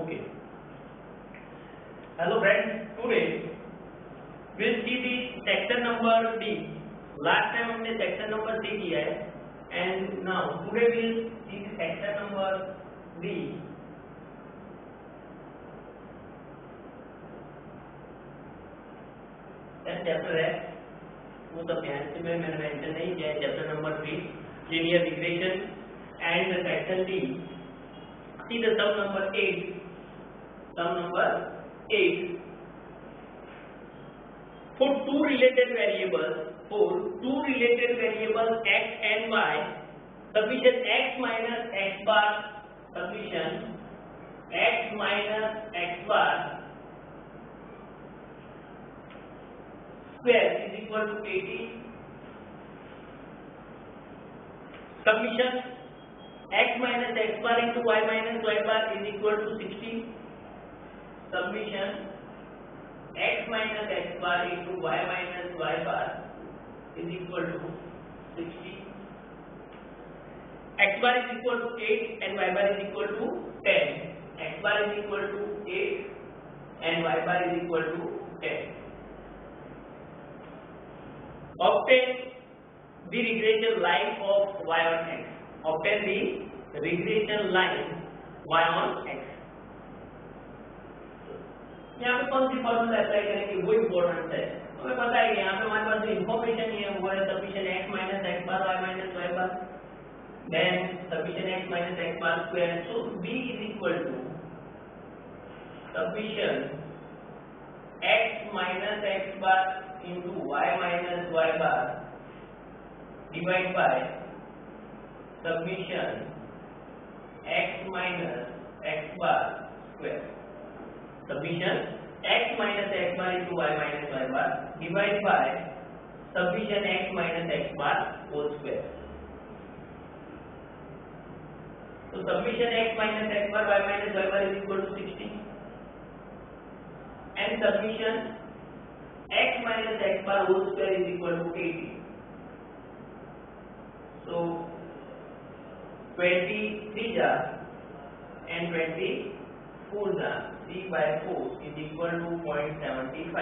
Okay. Hello friends. Today we'll see the section number D. Last time हमने section number C किया है, and now today we'll see the section number D. Chapter है वो सब ध्यान से मैंने मेंशन नहीं किया है. Chapter number 3 linear regression and the section D. See the sum number 8. Sum number 8. For two related variables x and y, summation x minus x bar square is equal to 80. Summation x minus x bar into y minus y bar is equal to 60. Summation x minus x bar into y minus y bar is equal to 60. X bar is equal to 8 and y bar is equal to 10. X bar is equal to 8 and y bar is equal to 10. Obtain the regression line of y on x. Obtain the regression line y on x. यहाँ पे कौन सी formula apply करेंगे वो important है. हमें पता है कि यहाँ पे हमारे पास जो इन्फॉर्मेशन है वो है sufficient x minus x bar y minus y bar then sufficient x minus x bar square. So b is equal to sufficient x minus x bar into y minus y bar divided by summation x minus x bar square. Summation x minus x bar into y minus y bar divided by summation x minus x bar whole square. So summation x minus x bar y minus y bar is equal to 60 and summation x minus x bar whole square is equal to 80. So 23 jar and 24 jar 3 by 4 is equal to 0.75.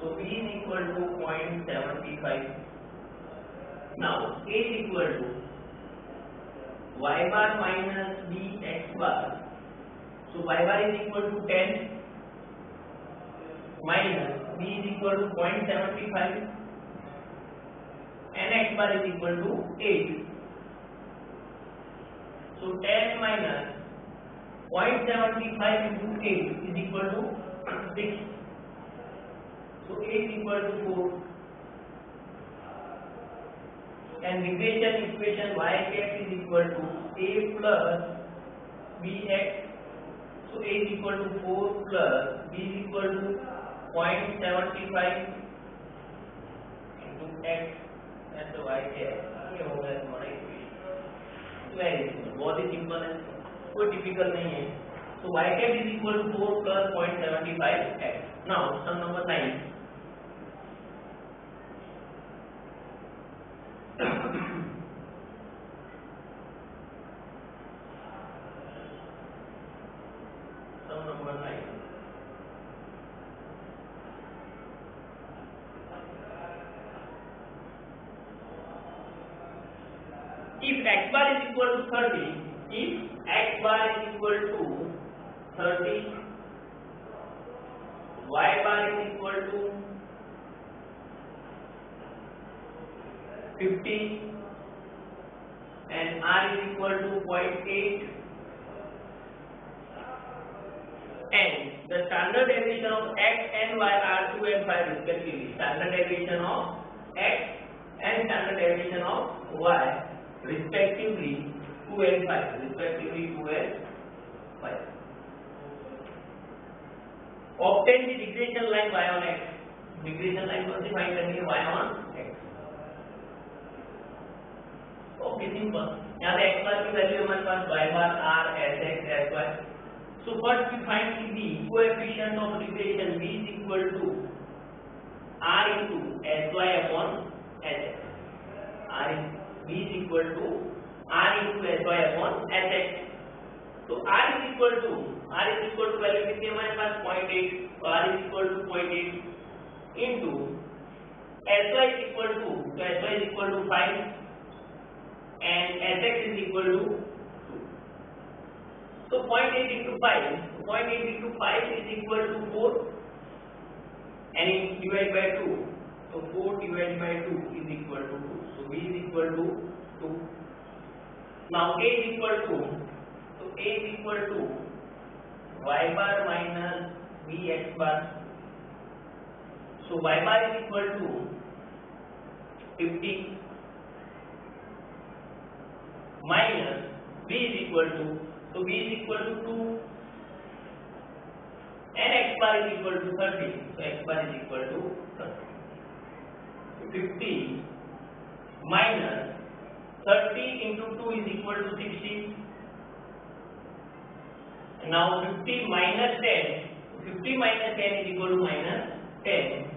So b is equal to 0.75. Now a is equal to y bar minus b x bar. So y bar is equal to 10 minus b is equal to 0.75 and x bar is equal to 8. So 10 minus 0.75 into 8 is equal to 6. So 8 is equal to 4. And regression equation y cap is equal to a plus bx. So a is equal to 4 plus b is equal to 0.75 into x and the y cap. ये हो गया तुम्हारा equation. Very simple, बहुत ही simple है, कोई typical नहीं है. So y cap is equal to 4 plus 0.75 x. Now sum number 9. Sum number 9. If x bar is equal to 30, if x bar is equal to 30, y bar is equal to 50 and r is equal to 0.8 and the standard deviation of x and y are 2 and 5 respectively. Standard deviation of x and standard deviation of y respectively 2 and 5. Respectively 2 and 5. Obtain the regression line y on x. Regression line कौन सी find करनी है? y on x. Okay simple. यहाँ पे x बार की value हमारे पास y bar r s x s y. So first we find the coefficient of regression v is equal to r into s y upon s x. V is equal to r into s y upon s x. तो r is equal to value कितनी है हमारे पास 0.8, तो r is equal to 0.8 into sy is equal to 5 and sx is equal to 2. So 0.8 into 5 is equal to 4 and divide by 2. So 4 divided by 2 is equal to 2. So b is equal to 2. Now a is equal to y bar minus bx bar. So y bar is equal to 50 minus b is equal to 2 and x bar is equal to 30. So x bar is equal to 30. 50 minus 30 into 2 is equal to 60. Now 50 minus 10 is equal to minus 10.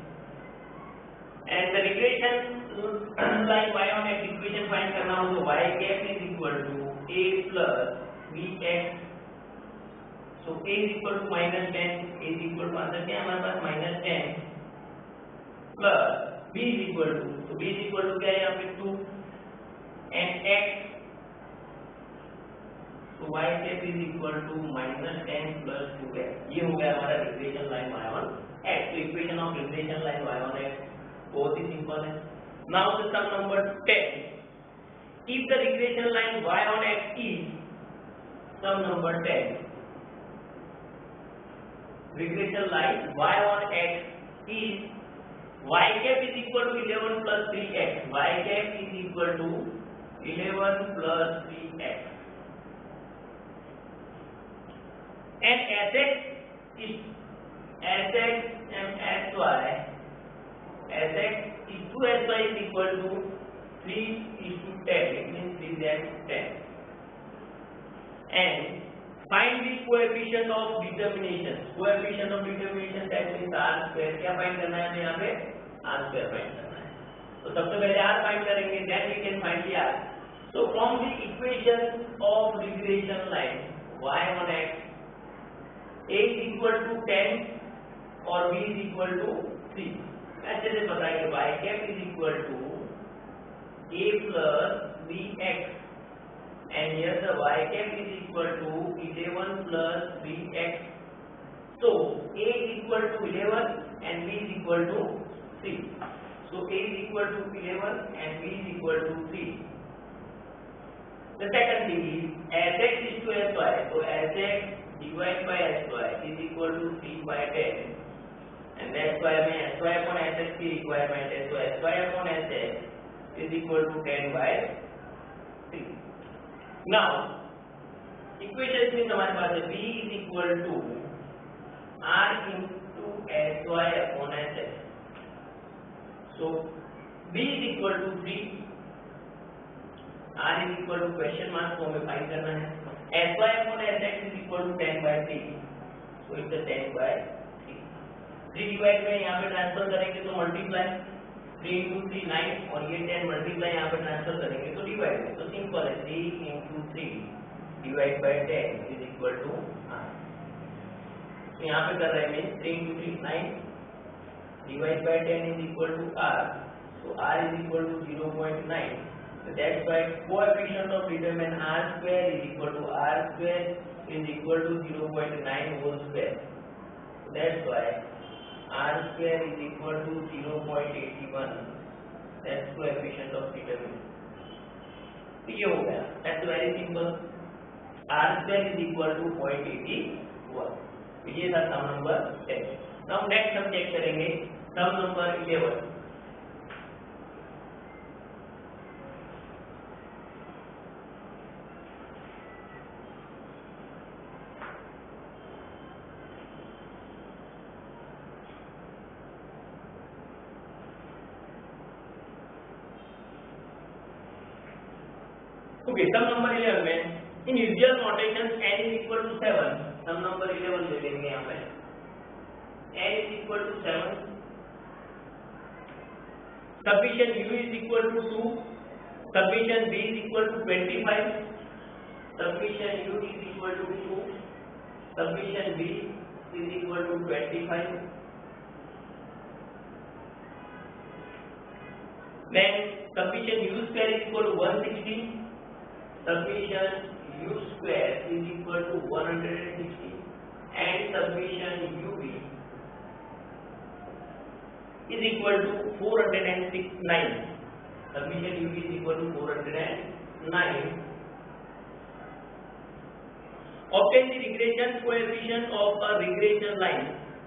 And the regression line y on x equation find करना हो तो y cap is equal to a plus bx. So a is equal to minus 10, a is equal to answer क्या है हमारे पास minus 10 plus b is equal to, तो b is equal to क्या है यहाँ पे 2 and x. So y cap is equal to minus 10 plus 2x. ये हो गया हमारा regression line y on x. तो equation of regression line y on x बहुत ही simple है. Now the sum number 10. If the regression line y on x is sum number 10. Regression line y on x is y cap is equal to 11 plus 3x. Y cap is equal to 11 plus 3x. And sx is and sy. Sx is 2sy is equal to 3:10. It means 3:10. And find the coefficient of determination. Coefficient of determination that means r square. क्या find करना है हमें यहाँ पे r square find करना है. तो सबसे पहले r find करेंगे, then we can find the r. So from the equation of regression line y on x, a is equal to 10 और b is equal to 3. ऐसे से पता है कि y cap is equal to a plus bx. And here the y cap is equal to 11 plus 3x. So a is equal to 11 and b is equal to 3. So a is equal to 11 and b is equal to 3. The second thing is sx is to sy. So sx divided by sy is equal to 3 by 10. And that's why sy upon sx की requirement है. So sy upon sx is equal to 10 by 3. Now, equation में हमारे पास है b is equal to r into sy upon sx. So b is equal to 3, r is equal to question mark, तो हमें find करना है. sy upon sx is equal to 10 by 3. So it's a 10 by 3. 3 divide में यहाँ पे transfer करेंगे तो multiply 3 into 3 9 और ये 10 मल्टीप्लाई यहाँ पे ट्रांसफर करेंगे तो डिवाइड में. तो सिंपल है 3 into 3 divide by 10 is equal to r. तो यहाँ पे कर रहे हैं mean 3 into 3 9 divide by 10 is equal to r. So r is equal to 0.9. So that's why coefficient of determinant r square is equal to r square is equal to 0.9 whole square. So that's why r square is equal to 0.81. That's coefficient of determinant. तो ये हो गया. That's very simple. R square is equal to 0.81. तो ये था sum number 10. Now next हम check करेंगे sum number 11. Okay, sum number 11 में in usual notation n is equal to 7. Sum number 11 ले लेंगे यहाँ पे. n is equal to 7. Sufficient u is equal to 2. Sufficient b is equal to 25. Sufficient u is equal to submission B is equal to 25. Then submission U square is equal to 160. Submission U square is equal to 160 and submission UV is equal to 409. Submission UV is equal to 409. Obtain the regression coefficient of a regression line.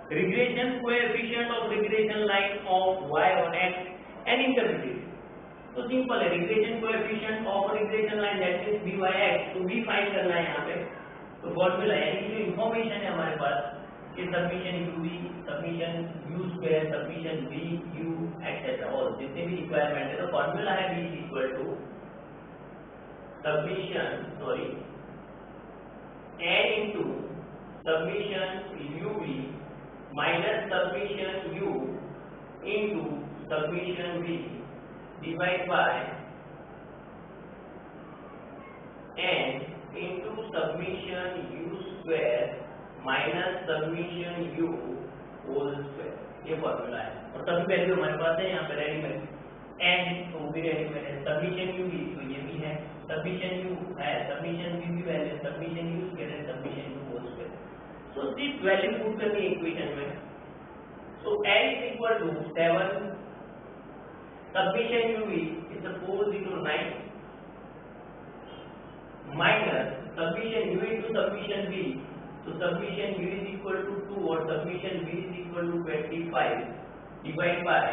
Regression coefficient of regression line of y on x and interpret it. तो simple है, regression coefficient of regression line that means b by x. तो b find करना है यहाँ पे. तो formula यानी जो इंफॉर्मेशन है हमारे पास कि submission uv, submission u square, submission v u etcetera और जितने भी रिक्वायरमेंट है, तो फॉर्मूला है b is equal to submission n into submission uv minus submission u into submission v divided by n into submission u square minus submission u whole square. ये formula है और सभी वैल्यू हमारे पास है यहाँ पे रेडी में. n तो भी रेडी में है, सबमिशन u भी तो ये भी है, सबमिशन u है, सबमिशन v भी वैल्यू, सबमिशन u स्क्वायर है, submission u whole square. So this value put करनी है इक्वेशन में. सो n is equal to 7, submission uv is 409 minus submission u into submission v. So submission u is equal to 2 or submission v is equal to 25 divided by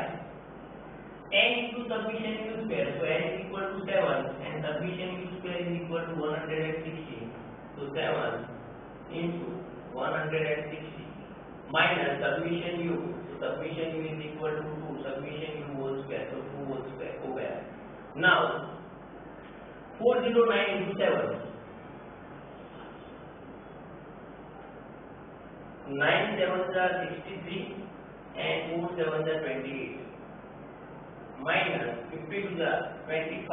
n into submission u square. So n is equal to 7 and submission u square is equal to 160. So 7 into 160 minus submission u. So submission u is equal to 2, submission u whole square. So 2 whole square हो गया. Now 409 into 7. 9 7s are 63 and 4 7s are 28 minus 50 to the 25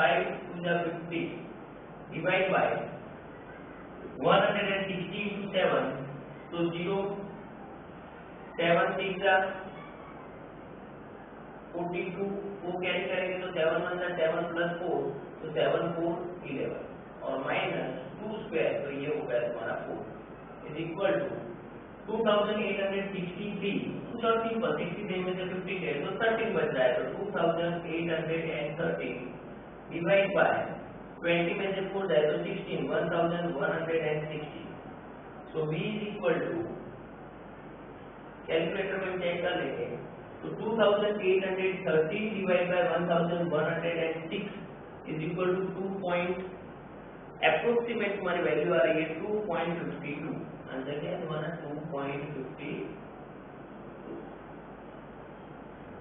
to the 50 divided by 160 into 7. So 0 7 6 are 42 को carry करेंगे तो 7 1 are 7 plus 4 तो 7 4 11 और minus 2 square तो ये हो गया तुम्हारा 4 is equal to 2863. Short simple 63 में से 50 है तो 13 बच रहा है. तो 2813 डिवाइड बाय 20 में से 4 जाए तो 16 1160. So v is equal to calculator में चेक कर लेंगे तो 2813 divide by 1106 is equal to 2. Approximate तुम्हारी वैल्यू आ रही है 2.52. आंसर क्या है तुम्हारा 2.52.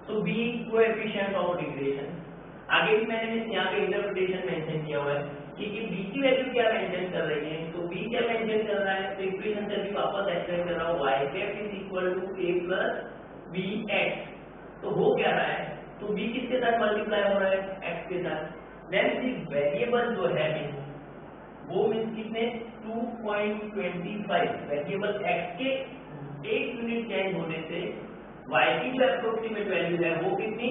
तो b कोएफिशिएंट ऑफ रिग्रेशन. आगे भी मैंने यहाँ पे इंटरप्रिटेशन मेंशन किया हुआ है कि b की वैल्यू क्या मेंशन कर रही है. तो b क्या मेंशन कर रहा है, तो इक्वेशन से भी वापस एक्सप्लेन कर रहा हूँ. y cap is equal to a plus bx. तो हो क्या रहा है, तो b किसके साथ मल्टीप्लाई हो रहा है, x के साथ. देन द वेरिएबल जो है वो मींस कितने 2.25. वेरिएबल x के 1 यूनिट चेंज होने से y की जो अप्रोक्सीमेट वैल्यू है वो कितनी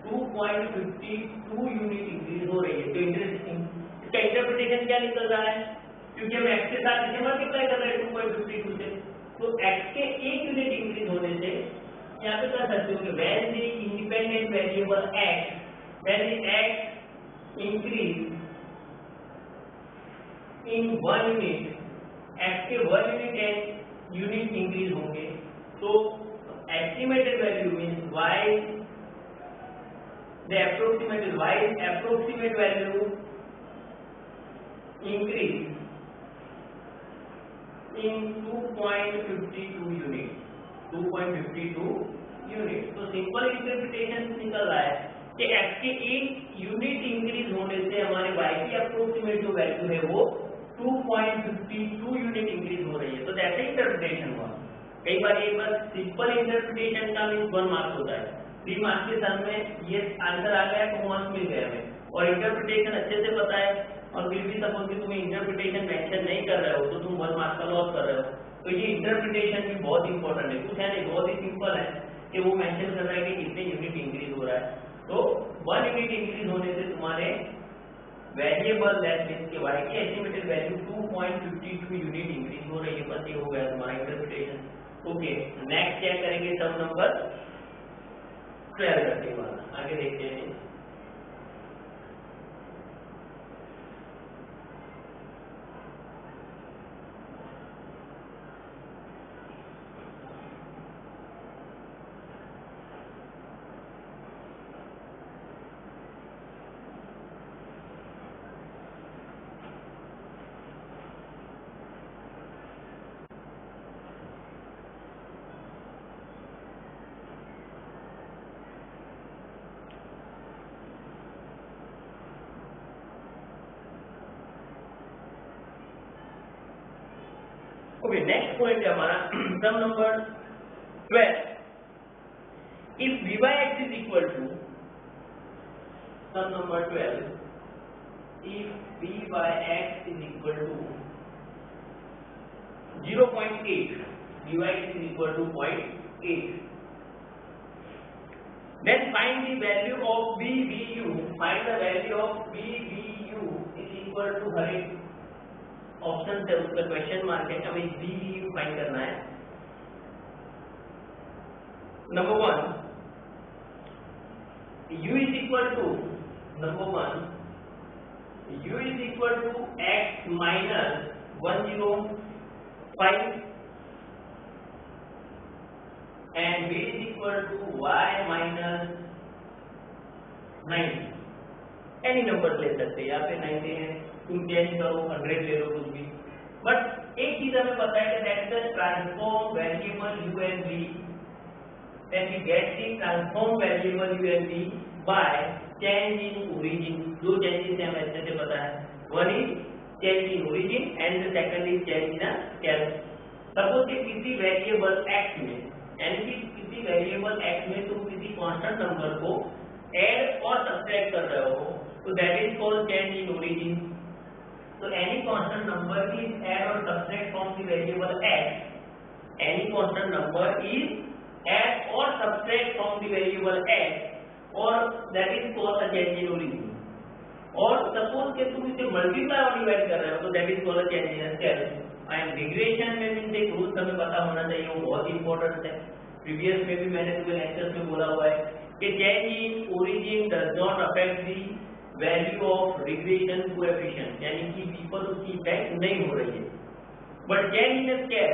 2.52 यूनिट इंक्रीज हो रही है. तो इंटरेस्टिंग, इसका इंटरप्रिटेशन क्या निकल रहा है, क्योंकि हम x के साथ इसे मल्टीप्लाई कर रहे हैं 2.52 से, तो x के 1 यूनिट इंक्रीज होने से यहाँ पे कर सकते हो कि when the independent variable x, when the x increase in 1 unit, x के 1 यूनिट इंक्रीज होंगे. तो estimated value means y, the approximate value increase in 2.52 units. 2.52 unit. तो सिंपल इंटरप्रिटेशन निकल रहा है कि x के 1 यूनिट इंक्रीज होने से हमारे y की अप्रोक्सीमेट जो वैल्यू है वो 2.52 यूनिट इंक्रीज हो रही है. तो दैट इंटरप्रिटेशन हुआ. कई बार ये बस सिंपल इंटरप्रिटेशन का मींस 1 मार्क्स होता है. 3 मार्क्स के सम में ये आंसर आ गया 2 मार्क्स मिल गए हमें, और इंटरप्रिटेशन अच्छे से पता है और फिर भी सपोज कि तुम्हें इंटरप्रिटेशन मेंशन नहीं कर रहे हो तो तुम 1 मार्क्स का लॉस कर रहे हो. तो ये इंटरप्रिटेशन भी बहुत इंपॉर्टेंट है, कुछ है नहीं, बहुत ही सिंपल है कि वो मेंशन कर रहा है कि कितने यूनिट इंक्रीज हो रहा है। तो 1 यूनिट इंक्रीज होने से तुम्हारे वेरिएबल दैट मींस के y की एस्टिमेटेड वैल्यू 2.52 यूनिट इंक्रीज हो रही है, बस ये हो गया तुम्हारा इंटरप्रिटेशन। ओके, नेक्स्ट क्या करेंगे, सब नंबर 12 करने वाला, आगे देखते हैं। ओके, नेक्स्ट पॉइंट है हमारा some number 12। If Vy(x) is equal to some number 12, if Vy(x) is equal to 0.8, Vy(x) is equal to 0.8, then find the value of VVU, find the value of VVU is equal to, हर एक option से उसका question mark है, हमें VVU find करना है। Number 1, U is equal to, number 1, U is equal to x minus 105 and V is equal to y minus 90। Any number ले सकते हैं, यहाँ पे 90 है, तुम चेंज करो, 100 ले लो, कुछ भी। बट एक चीज हमें पता है कि that the transform variable u and v, that we get the transform variable u and v by change in origin। दो चेंजेस हैं हमें अच्छे से पता है, one is change in origin and the second is change in a scale। Suppose कि किसी variable x में, यानी कि किसी वेरिएबल x में तुम किसी कांस्टेंट नंबर को ऐड और सब्ट्रैक्ट कर रहे हो, तो that is called change in origin. तो any constant number is add और subtract from the variable x, any constant number is add और subtract from the variable x, और that is called a change in origin. और suppose कि तुम इसे multiply और divide कर रहे हो, तो that is called a change in scale. And regression में भी एक रूल हमें पता होना चाहिए, वो बहुत इंपॉर्टेंट है। प्रीवियस में भी मैंने तुम्हें लेक्चर्स में बोला हुआ है कि change in origin does not affect the value of regression coefficient, यानी कि v पर उसकी इफेक्ट नहीं हो रही है। But change in scale,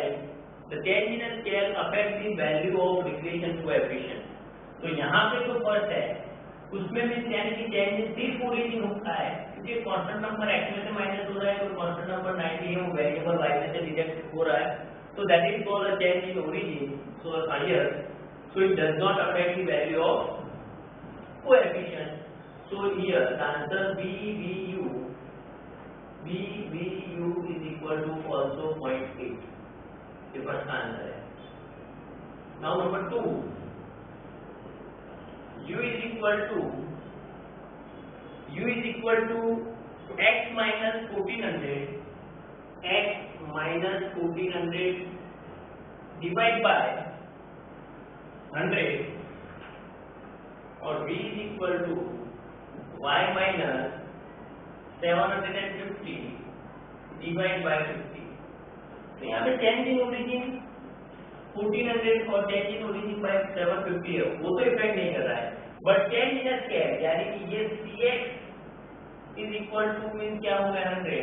the change in scale affect the value of regression coefficient. तो यहाँ पे जो फर्स्ट है उसमें भी यानी कि चेंज सिर्फ ओरिजिन होता है, क्योंकि कांस्टेंट नंबर x में से माइनस हो रहा है, तो कांस्टेंट नंबर 90 है, वो वेरिएबल y में से डिडक्ट हो रहा है, तो that is called a change in origin. So here, so it does not affect the value of coefficient, so here the answer VVU is equal to also 0.8, the first answer है। now number 2, U is equal to x minus 1400 divide by 100, और v is equal to y minus 750 divide by 50। तो यहाँ पे change in origin 1400 और change in origin bye 750 है, वो तो effect नहीं कर रहा है। बट चेंज इन स्केल, यानी कि ये cx is equal to mean क्या हो गया 100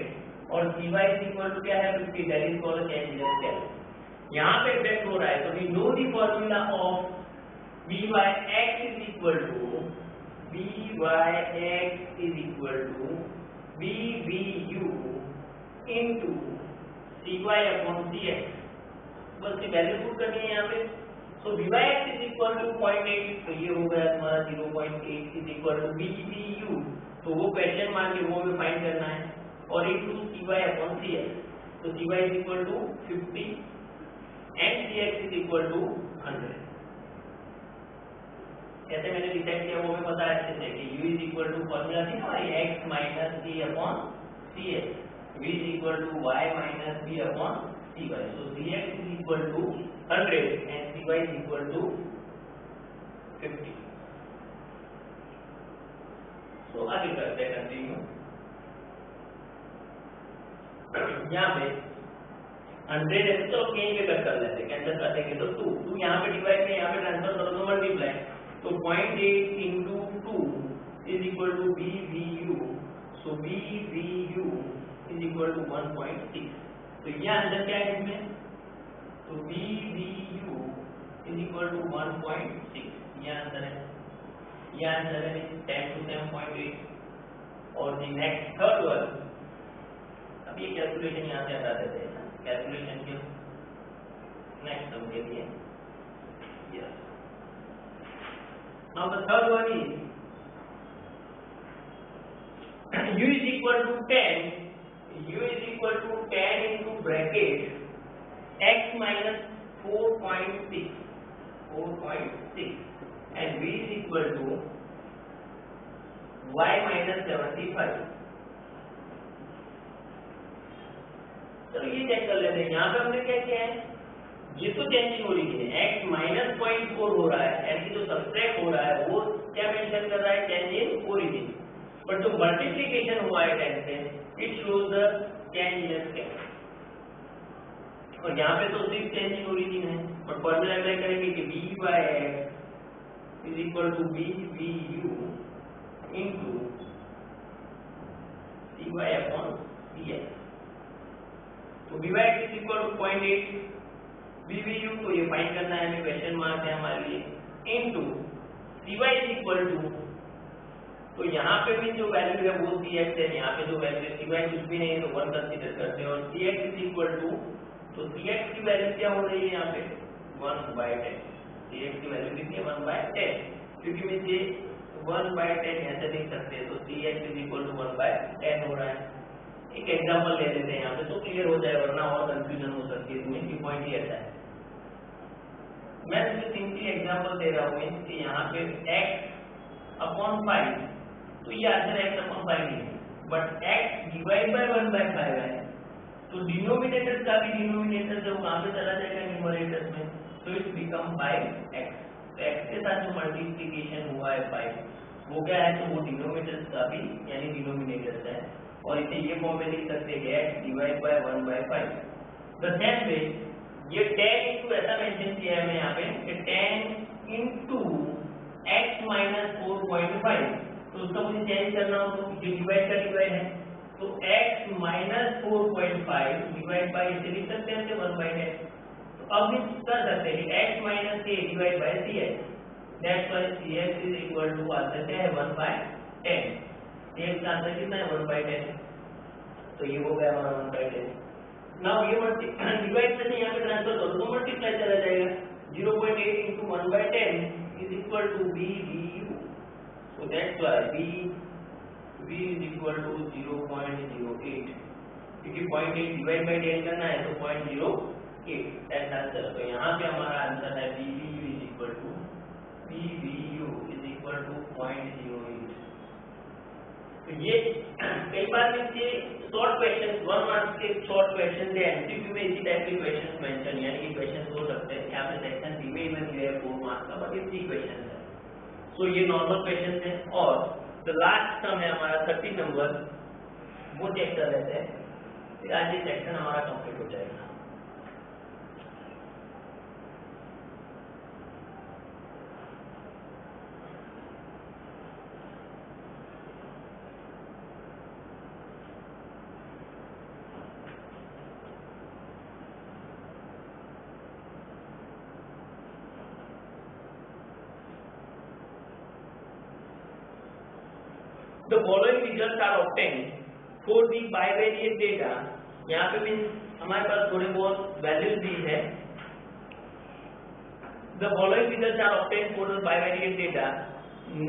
और cy इज इक्वल टू क्या है 50, that is called change in scale. यहाँ पे इफेक्ट हो रहा है, तो we know the formula of Vy(x) is equal to VVU into Cy upon Cx। बस ये वैल्यू पुट करनी है यहाँ पे। सो Vy(x) is equal to 0.8, तो ये हो गया तुम्हारा 0.8 is equal to VVU, तो वो क्वेश्चन मार्क है, वो हमें फाइंड करना है, और into Cy upon Cx, तो Cy is equal to 50 and Cx is equal to 100। ऐसे मैंने डिसाइड किया, वो हमें पता है अच्छे से कि u is equal to formula थी ना हमारी x minus b upon cs, v is equal to y minus b upon cy. So cx is equal to 100 and cy is equal to 50. So आगे करते हैं कंटिन्यू. यहाँ पे 100 है तो कहीं पे कर लेते हैं, कैंसिल कर देंगे तो 2 यहाँ पे डिवाइड में यहाँ पे ट्रांसफर कर दो मल्टीप्लाई, तो 0.8 into 2 is equal to BVU. So BVU is equal to 1.6. तो ये आंसर क्या है इसमें? तो BVU is equal to 1.6. ये आंसर है. ये आंसर है 10 to 7.8. और the next third one, अब ये कैलकुलेशन यहाँ से हटा देते हैं. कैलकुलेशन के नेक्स्ट टर्म के लिए. Yes. Now the third one is u is equal to 10. U is equal to 10 into bracket x minus 4.6 and v is equal to y minus 75. चलो ये चेक कर लेते हैं. यहाँ पे हमने क्या किया है, ये तो चेंज इन ओरिजिन है, x minus 0.4 हो रहा है, यानी जो सब्ट्रैक्ट हो रहा है वो क्या मेंशन कर रहा है, चेंज इन ओरिजिन. बट जो मल्टीप्लिकेशन हुआ है 10 से, it shows the change in scale. और यहाँ पे तो सिर्फ चेंज इन ओरिजिन है. बट फॉर्मूला अप्लाई करेंगे कि v by x is equal to bvu into cy upon dx. तो v by x is equal to 0.8 bvu, तो ये फाइंड करना है, हमें क्वेश्चन मार्क है हमारे लिए, into cy is equal to, तो यहाँ पे भी जो वैल्यू है वो cx है, यहाँ पे जो वैल्यू है cy कुछ भी नहीं है तो 1 कंसीडर करते हैं. और cx is equal to, तो cx की वैल्यू क्या हो रही है यहाँ पे 1/10. cx की वैल्यू कितनी है 1/10, क्योंकि मुझे 1/10 ऐसे लिख सकते हैं. तो cx is equal to 1/10 हो रहा है. एक एग्जांपल ले लेते हैं यहाँ पे तो क्लियर हो जाए, वरना और कंफ्यूजन हो सकती है इसमें. की पॉइंट ये ऐसा है, मैं इसमें सिंपली एग्जांपल दे रहा हूँ कि यहाँ पे x अपॉन 5, तो ये आंसर x अपॉन 5 नहीं है, बट x डिवाइड बाय 1/5 है. तो डिनोमिनेटर का भी डिनोमिनेटर जब वहां पे चला जाएगा न्यूमरेटर में, तो इट बिकम 5x. तो x के साथ जो मल्टीप्लिकेशन हुआ है 5, वो क्या है, तो वो डिनोमिनेटर का भी यानी डिनोमिनेटर है. और इसे ये फॉर्म में लिख सकते हैं x divide by 1/5. The same way ये 10 into ऐसा मेंशन किया है मैं यहाँ पे कि 10 into x minus 4.5. तो उसका मुझे चेंज करना हो तो ये डिवाइड का डिवाइड है, तो x minus 4.5 डिवाइड बाय इसे लिख सकते हैं 1/10. तो अब हम कर सकते हैं x minus a divide by cx. That's why cx is equal to answer क्या है 1/10. cx का आंसर कितना है 1/10. तो ये हो गया हमारा 1/10. नाउ ये डिवाइड में से यहाँ पे ट्रांसफर करो तो मल्टीप्लाई चला जाएगा. 0.8 into 1/10 is equal to bvu. So that's why b is equal to 0.08, क्योंकि 0.8 डिवाइड बाय 10 करना है तो 0.08. that's answer. तो यहाँ पे हमारा आंसर है bvu is equal to 0.08. तो ये कई बार ये शॉर्ट क्वेश्चन 1 मार्क्स के शॉर्ट क्वेश्चन थे, एमसीक्यू में इसी टाइप के क्वेश्चंस मेंशन, यानी कि क्वेश्चंस हो सकते हैं. यहाँ पे सेक्शन बी में इवन दिया है 4 मार्क्स का, बट ये 3 क्वेश्चन है. सो ये नॉर्मल क्वेश्चन है. और द लास्ट सम है हमारा 30 नंबर, वो चेक कर लेते हैं, फिर आज ये सेक्शन हमारा कंप्लीट हो जाएगा. The following results are obtained for the bivariate data. यहाँ पे भी हमारे पास थोड़े बहुत वैल्यूज दी है. The following results are obtained for the bivariate data.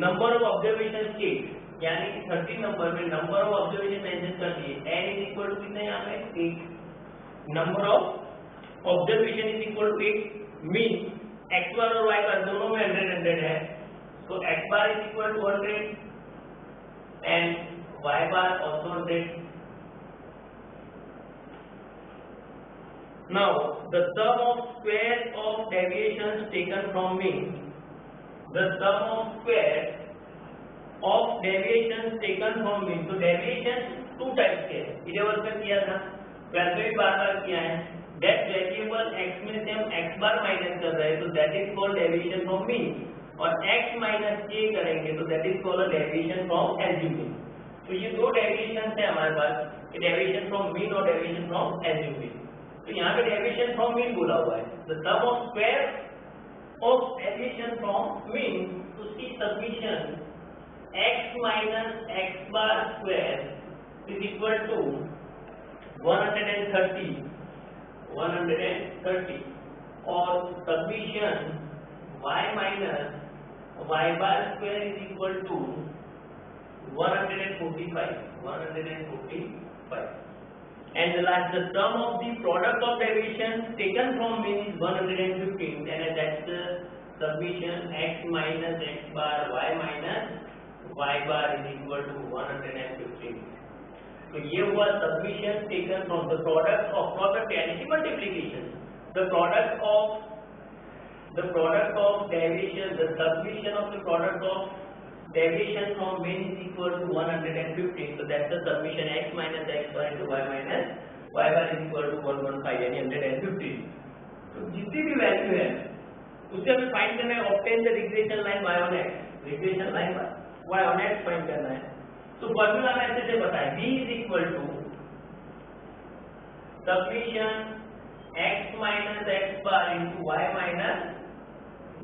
Number of observation states, यानी कि 30 नंबर में नंबर ऑफ ऑब्जर्वेशन मेंशन कर दिए. n is equal to कितना यहाँ पे 8. Number of observation is equal to 8. Mean x bar और y bar दोनों में 100 है, तो x bar is equal to 100 and y bar also 100. Now the sum of square of deviations taken from mean, the sum of square of deviations taken from mean. तो deviations two types के, eleven में किया था, 12 में भी बार बार किया है. That variable x में से हम x बार माइनस कर रहे हैं तो that is called deviation from mean, और x माइनस k करेंगे तो that is called a deviation from assumed mean. तो ये दो डेविएशन है हमारे पास, डेविएशन फ्रॉम मीन और डेविएशन फ्रॉम assumed mean. तो यहाँ पे डेविएशन फ्रॉम मीन बोला हुआ है. The sum of square of deviation from mean, उसकी summation x minus x bar square is equal to 130 और summation y minus y bar square is equal to 145. And the last, the sum of the product of deviations taken from mean is 115, and that's the submission x minus x bar y minus y bar is equal to 115. So ये हुआ submission taken from the product यानी कि multiplication. The product of deviation, the submission of the product of deviation from mean is equal to 115. So that's the submission x minus x bar into y minus y bar is equal to 115 यानी 115. तो जितनी भी value है उसे हमें find करना है, obtain the regression line y on x, regression line y on x find करना है. तो फॉर्मूला में ऐसे से बताएं, v is equal to submission x minus x bar into y minus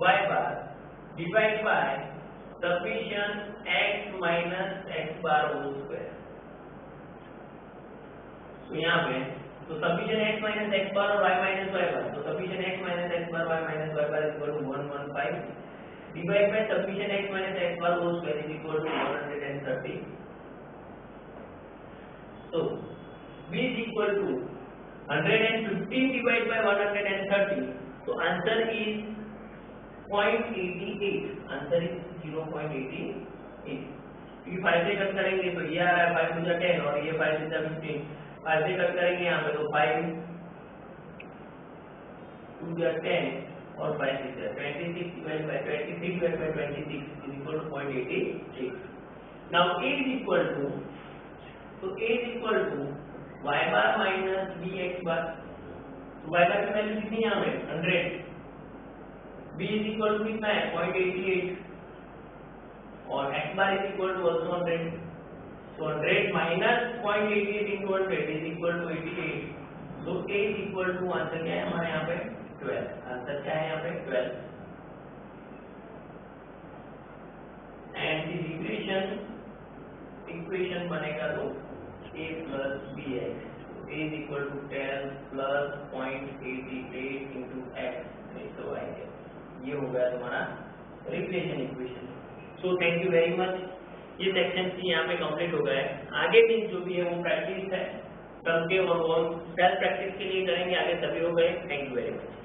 y bar divided by submission x minus x bar whole square. तो यहाँ पे तो submission x minus x bar और y minus y bar, तो submission x minus x bar y minus y bar is equal to 115 divided by submission x minus x bar whole square is equal to 130. So v is equal to 115 divided by 130. So answer is 0.88. Answer is 0.88. ये 5 से cut करेंगे तो ये आ रहा है 5 to 10 और ये 5 से 15. 5 से कट करेंगे यहाँ पे तो 5 to 10 और 5 से 26 divided by 23 divided by 26 is equal to 0.88. Now a is equal to, तो a is equal to y bar minus bx bar. तो y bar की वैल्यू कितनी है यहाँ पे 100. b is equal to कितना है 0.88 और x bar is equal to also 100. So 100 minus 0.88 into 100 is equal to 88. So a is equal to, answer क्या है हमारे यहाँ पे 12. आंसर क्या है यहाँ पे 12. And the regression equation बनेगा तो a plus bx. So a is equal to 10 plus 0.88 into x is the y. ये हो गया तुम्हारा regression equation. So thank you very much. ये सेक्शन सी यहाँ पे कंप्लीट हो गया है. आगे भी जो भी है वो प्रैक्टिस है, सबके और वो सेल्फ प्रैक्टिस के लिए करेंगे. आगे सभी हो गए. Thank you very much.